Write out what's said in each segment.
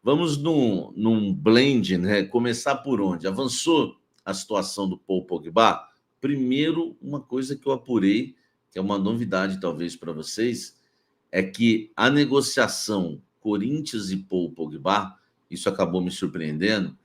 Vamos num blend, né? Começar por onde? Avançou a situação do Paul Pogba? Primeiro, uma coisa que eu apurei, que é uma novidade talvez para vocês, é que a negociação Corinthians e Paul Pogba, isso acabou me surpreendendo,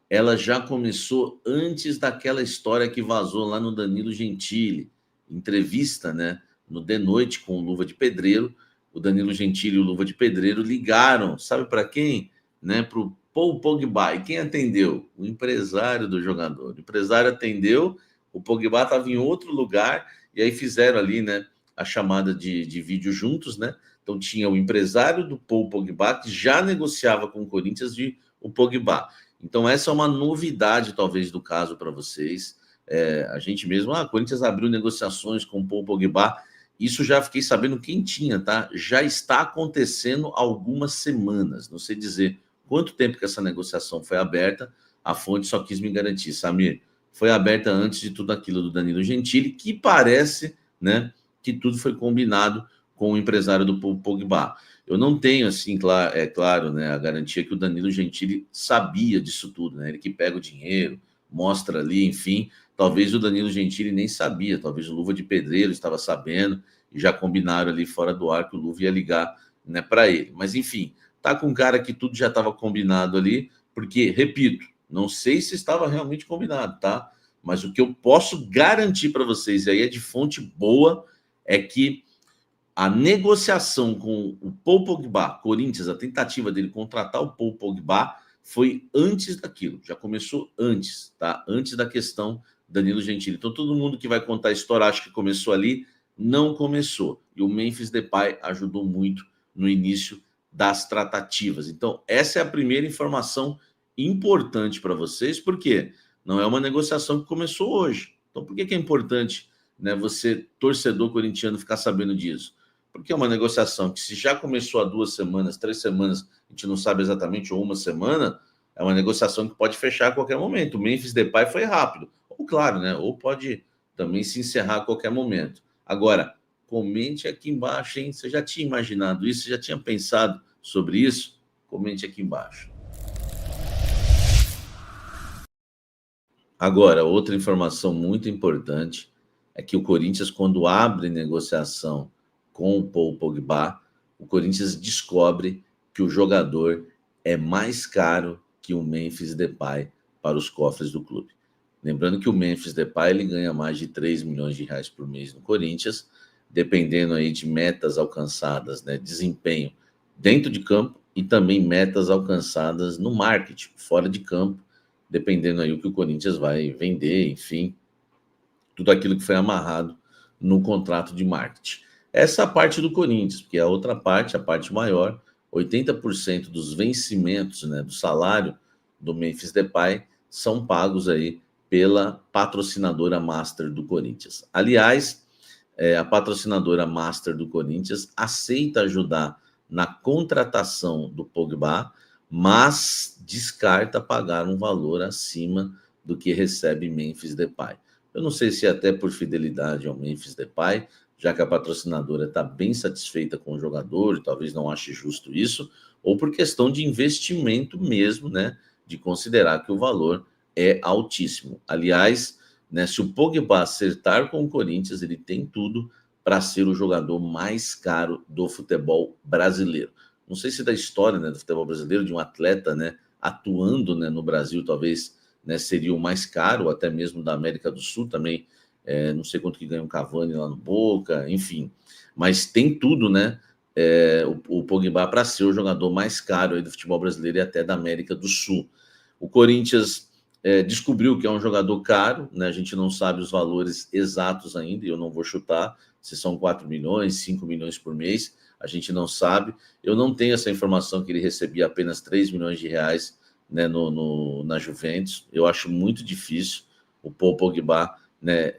ela já começou antes daquela história que vazou lá no Danilo Gentili, entrevista, né? No The Noite com o Luva de Pedreiro. O Danilo Gentili e o Luva de Pedreiro ligaram, sabe para quem? Né, para o Paul Pogba. E quem atendeu? O empresário do jogador. O empresário atendeu, o Pogba estava em outro lugar, e aí fizeram ali, né, a chamada de vídeo juntos, né? Então tinha o empresário do Paul Pogba, que já negociava com o Corinthians de o Pogba. Então essa é uma novidade, talvez, do caso para vocês. A gente mesmo, o Corinthians abriu negociações com o Paul Pogba. Isso já fiquei sabendo quem tinha, tá? Já está acontecendo há algumas semanas. Não sei dizer quanto tempo que essa negociação foi aberta. A fonte só quis me garantir, Samir. Foi aberta antes de tudo aquilo do Danilo Gentili, que parece, né, que tudo foi combinado com o empresário do Pogba. Eu não tenho, assim, claro, né, a garantia que o Danilo Gentili sabia disso tudo, né? Ele que pega o dinheiro, mostra ali, enfim. Talvez o Danilo Gentili nem sabia, talvez o Luva de Pedreiro estava sabendo e já combinaram ali fora do ar que o Luva ia ligar, né, para ele. Mas, enfim, tá com um cara que tudo já estava combinado ali, porque, repito, não sei se estava realmente combinado, tá? Mas o que eu posso garantir para vocês, e aí é de fonte boa, é que a negociação com o Paul Pogba, Corinthians, a tentativa dele contratar o Paul Pogba foi antes daquilo, já começou antes, tá? Antes da questão Danilo Gentili. Então todo mundo que vai contar a história acha que começou ali, não começou. E o Memphis Depay ajudou muito no início das tratativas. Então essa é a primeira informação importante para vocês, porque não é uma negociação que começou hoje. Então por que é importante, né, você, torcedor corintiano, ficar sabendo disso? Porque é uma negociação que, se já começou há 2 semanas, 3 semanas, a gente não sabe exatamente, ou uma semana, é uma negociação que pode fechar a qualquer momento. O Memphis Depay foi rápido. Ou, claro, né? Ou pode também se encerrar a qualquer momento. Agora, comente aqui embaixo, hein? Você já tinha imaginado isso? Você já tinha pensado sobre isso? Comente aqui embaixo. Agora, outra informação muito importante é que o Corinthians, quando abre negociação com o Paul Pogba, o Corinthians descobre que o jogador é mais caro que o Memphis Depay para os cofres do clube. Lembrando que o Memphis Depay ele ganha mais de 3 milhões de reais por mês no Corinthians, dependendo aí de metas alcançadas, né, desempenho dentro de campo e também metas alcançadas no marketing, fora de campo, dependendo aí o que o Corinthians vai vender, enfim, tudo aquilo que foi amarrado no contrato de marketing. Essa é a parte do Corinthians, porque a outra parte, a parte maior, 80% dos vencimentos, né, do salário do Memphis Depay são pagos aí pela patrocinadora Master do Corinthians. Aliás, a patrocinadora Master do Corinthians aceita ajudar na contratação do Pogba, mas descarta pagar um valor acima do que recebe Memphis Depay. Eu não sei se é até por fidelidade ao Memphis Depay, já que a patrocinadora está bem satisfeita com o jogador, e talvez não ache justo isso, ou por questão de investimento mesmo, né? De considerar que o valor é altíssimo. Aliás, né, se o Pogba acertar com o Corinthians, ele tem tudo para ser o jogador mais caro do futebol brasileiro. Não sei se da história, né, do futebol brasileiro, de um atleta, né, atuando, né, no Brasil, talvez, né, seria o mais caro, até mesmo da América do Sul também. Não sei quanto que ganha um Cavani lá no Boca, enfim. Mas tem tudo, né? O Pogba para ser o jogador mais caro aí do futebol brasileiro e até da América do Sul. O Corinthians descobriu que é um jogador caro, né? A gente não sabe os valores exatos ainda, e eu não vou chutar se são 4 milhões, 5 milhões por mês, a gente não sabe. Eu não tenho essa informação que ele recebia apenas 3 milhões de reais, né, na Juventus. Eu acho muito difícil o Paul Pogba, né,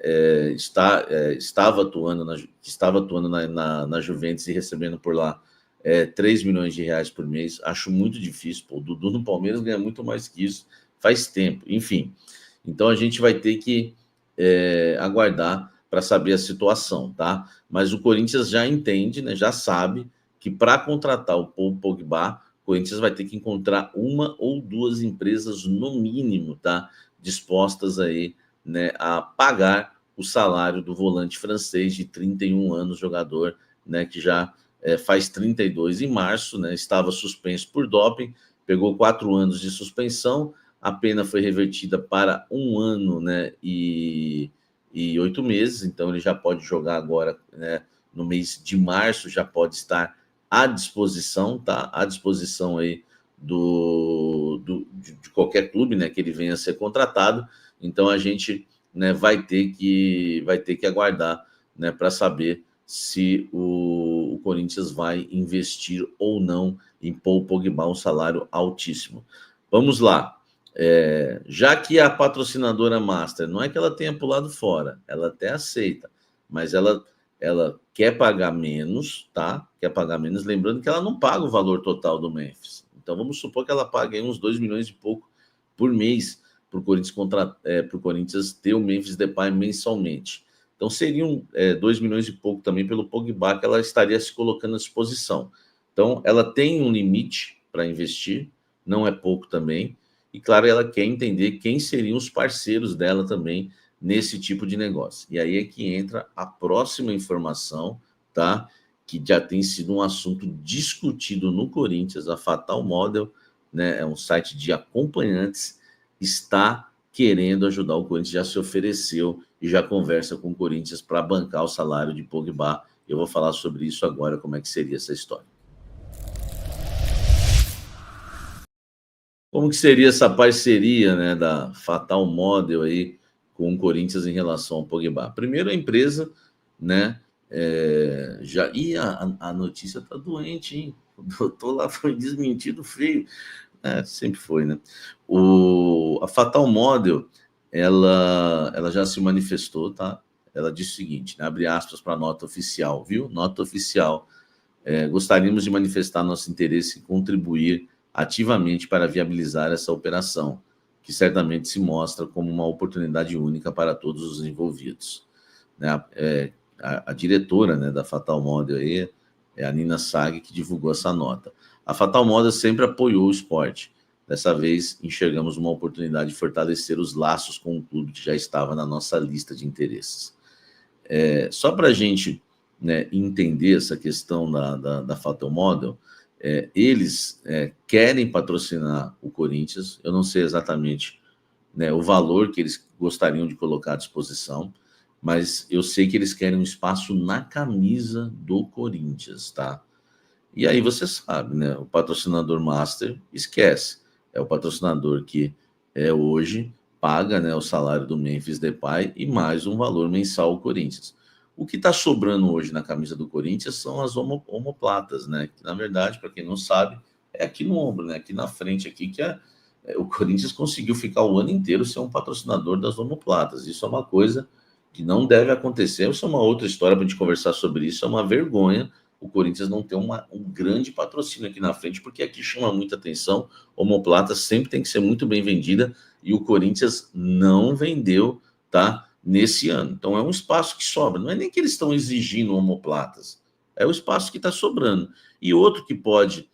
estava atuando na Juventus e recebendo por lá 3 milhões de reais por mês. Acho muito difícil. Pô, o Dudu no Palmeiras ganha muito mais que isso faz tempo. Enfim, então a gente vai ter que aguardar para saber a situação, tá? Mas o Corinthians já entende, né, já sabe que para contratar o Paul Pogba, o Corinthians vai ter que encontrar uma ou duas empresas no mínimo, tá? Dispostas aí, né, a pagar o salário do volante francês de 31 anos, jogador, né, que já faz 32 em março, né, estava suspenso por doping, pegou 4 anos de suspensão, a pena foi revertida para 1 ano, né, e 8 meses, então ele já pode jogar agora, né, no mês de março, já pode estar à disposição, tá? À disposição aí de qualquer clube, né, que ele venha a ser contratado. Então a gente, né, vai ter que aguardar, né, para saber se o Corinthians vai investir ou não em Paul Pogba, um salário altíssimo. Vamos lá. Já que a patrocinadora master, não é que ela tenha pulado fora, ela até aceita, mas ela quer pagar menos, tá? Quer pagar menos, lembrando que ela não paga o valor total do Memphis. Então vamos supor que ela pague uns 2 milhões e pouco por mês para o Corinthians ter o Memphis Depay mensalmente. Então seriam 2 milhões e pouco também pelo Pogba que ela estaria se colocando à disposição. Então ela tem um limite para investir, não é pouco também. E claro, ela quer entender quem seriam os parceiros dela também nesse tipo de negócio. E aí é que entra a próxima informação, tá? Que já tem sido um assunto discutido no Corinthians, a Fatal Model, né? É um site de acompanhantes, está querendo ajudar o Corinthians, já se ofereceu e já conversa com o Corinthians para bancar o salário de Pogba. Eu vou falar sobre isso agora, como é que seria essa história. Como que seria essa parceria, né, da Fatal Model aí com o Corinthians em relação ao Pogba? Primeiro, a empresa, né, já... E a notícia tá doente, hein? O doutor lá foi desmentido feio. Sempre foi, né? A Fatal Model, ela já se manifestou, tá? Ela disse o seguinte, né, abre aspas para a nota oficial, viu? Nota oficial. Gostaríamos de manifestar nosso interesse em contribuir ativamente para viabilizar essa operação, que certamente se mostra como uma oportunidade única para todos os envolvidos. A diretora, né, da Fatal Model aí, é a Nina Sag, que divulgou essa nota. A Fatal Model sempre apoiou o esporte. Dessa vez, enxergamos uma oportunidade de fortalecer os laços com um clube que já estava na nossa lista de interesses. Só para a gente, né, entender essa questão da Fatal Model, eles querem patrocinar o Corinthians, eu não sei exatamente, né, o valor que eles gostariam de colocar à disposição, mas eu sei que eles querem um espaço na camisa do Corinthians, tá? E aí você sabe, né, o patrocinador master esquece, é o patrocinador que hoje paga, né, o salário do Memphis Depay e mais um valor mensal ao Corinthians. O que está sobrando hoje na camisa do Corinthians são as omoplatas, né? Que, na verdade, para quem não sabe, é aqui no ombro, né? Aqui na frente, aqui que o Corinthians conseguiu ficar o ano inteiro ser um patrocinador das omoplatas. Isso é uma coisa que não deve acontecer. Isso é uma outra história para a gente conversar sobre isso. É uma vergonha o Corinthians não ter um grande patrocínio aqui na frente, porque aqui chama muita atenção. Omoplata sempre tem que ser muito bem vendida e o Corinthians não vendeu, tá? Nesse ano. Então é um espaço que sobra. Não é nem que eles estão exigindo omoplatas, é o espaço que está sobrando. E outro que pode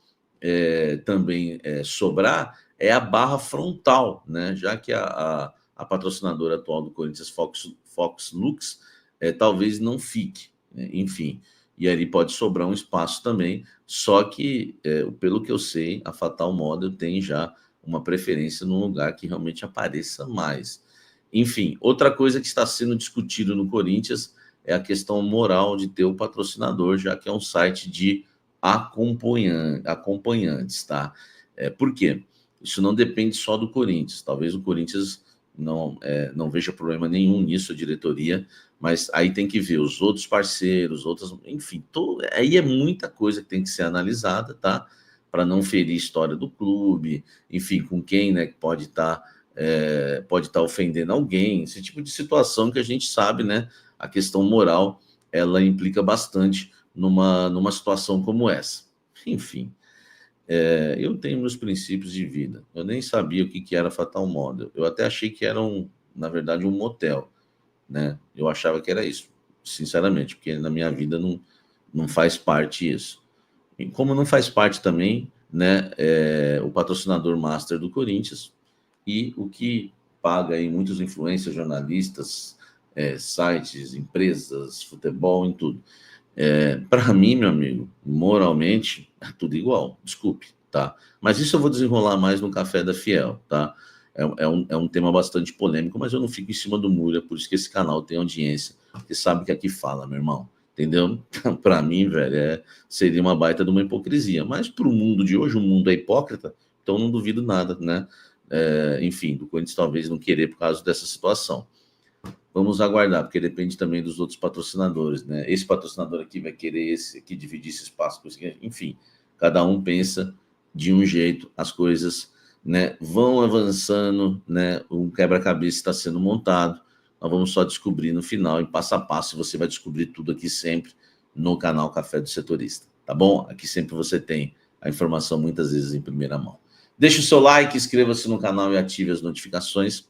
também sobrar é a barra frontal, né? Já que a patrocinadora atual do Corinthians, Fox Lux, talvez não fique, né? Enfim. E ali pode sobrar um espaço também, só que, pelo que eu sei, a Fatal Model tem já uma preferência num lugar que realmente apareça mais. Enfim, outra coisa que está sendo discutido no Corinthians é a questão moral de ter o patrocinador, já que é um site de acompanhantes, tá? Por quê? Isso não depende só do Corinthians. Talvez o Corinthians não veja problema nenhum nisso, a diretoria, mas aí tem que ver os outros parceiros, enfim, aí é muita coisa que tem que ser analisada, tá? Para não ferir a história do clube, enfim, com quem, né, pode estar ofendendo alguém, esse tipo de situação que a gente sabe, né? A questão moral, ela implica bastante numa situação como essa. Enfim, eu tenho meus princípios de vida. Eu nem sabia o que era Fatal Model. Eu até achei que era, na verdade, um motel, né? Eu achava que era isso, sinceramente, porque na minha vida não faz parte isso. E como não faz parte também né, o patrocinador master do Corinthians e o que paga aí muitos influencers, jornalistas, sites, empresas, futebol, em tudo. Para mim, meu amigo, moralmente, é tudo igual, desculpe, tá? Mas isso eu vou desenrolar mais no Café da Fiel, tá? É um tema bastante polêmico, mas eu não fico em cima do muro, é por isso que esse canal tem audiência, porque sabe que aqui fala, meu irmão, entendeu? Para mim, velho, seria uma baita de uma hipocrisia, mas para o mundo de hoje, o mundo é hipócrita, então não duvido nada, né? Enfim, do Corinthians talvez não querer por causa dessa situação. Vamos aguardar, porque depende também dos outros patrocinadores, né? Esse patrocinador aqui vai querer esse aqui dividir esse espaço com esse aqui. Enfim, cada um pensa de um jeito, as coisas, né, vão avançando, né? Um quebra-cabeça está sendo montado. Nós vamos só descobrir no final, em passo a passo, você vai descobrir tudo aqui sempre no canal Café do Setorista, tá bom? Aqui sempre você tem a informação muitas vezes em primeira mão. Deixe o seu like, inscreva-se no canal e ative as notificações.